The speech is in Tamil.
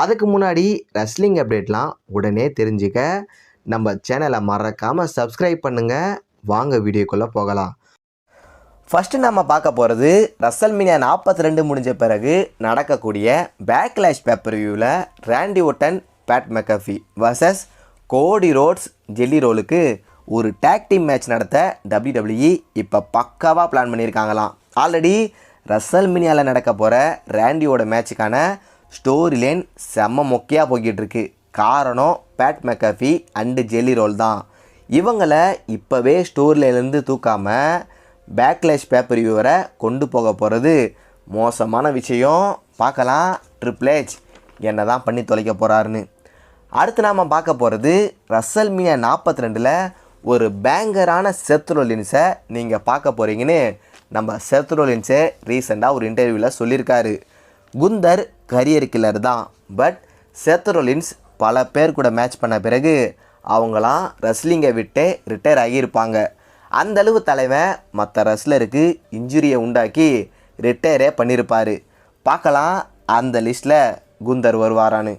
அதுக்கு முன்னாடி ரெஸ்லிங் அப்டேட்லாம் உடனே தெரிஞ்சுக்க நம்ம சேனலை மறக்காமல் சப்ஸ்கிரைப் பண்ணுங்கள். வாங்க வீடியோக்குள்ளே போகலாம். ஃபஸ்ட்டு நம்ம பார்க்க போகிறது ரசல்மீனியா 42 முடிஞ்ச பிறகு நடக்கக்கூடிய பேக்லாஷ் பேப்பர்வியூவில் Randy Orton Pat McAfee versus Cody Rhodes Jelly ரோலுக்கு ஒரு டேக் டீம் மேட்ச் நடத்த WWE இப்போ பக்காவாக பிளான் பண்ணியிருக்காங்களாம். ஆல்ரெடி ரசல்மீனியாவில் நடக்க போகிற ராண்டியோட மேட்சுக்கான ஸ்டோரி லைன் செம்ம மொக்கையாக போய்கிட்டு இருக்கு. காரணம் பேட் மெக்கஃபி அண்டு ஜெல்லி ரோல் தான். இவங்களை இப்போவே ஸ்டோரி லைன்லேருந்து தூக்காமல் பேக்லாஷ் பேப்பர் வியூவரை கொண்டு போக போகிறது மோசமான விஷயம். பார்க்கலாம் ட்ரிபிள் எச் என்ன தான் பண்ணி தொலைக்க போகிறாருன்னு. அடுத்து நாம் பார்க்க போகிறது ரசல்மீனியா 42ல் ஒரு பேங்கரான செத் ரோலின்ஸை நீங்கள் பார்க்க போகிறீங்கன்னு நம்ம செத் ரோலின்ஸை ரீசெண்டாக ஒரு இன்டர்வியூவில் சொல்லியிருக்காரு. குந்தர் கரியர் கில்லர் தான், பட் செத் ரோலின்ஸ் பல பேர் கூட மேட்ச் பண்ண பிறகு அவங்களாம் ரெஸ்லிங்கை விட்டு ரிட்டையர் ஆகியிருப்பாங்க. அந்தளவு தலைவன் மற்ற ரெஸ்லருக்கு இன்ஜுரியை உண்டாக்கி ரிட்டையரே பண்ணியிருப்பார். பார்க்கலாம் அந்த லிஸ்ட்டில் குந்தர் வருவாரான்னு.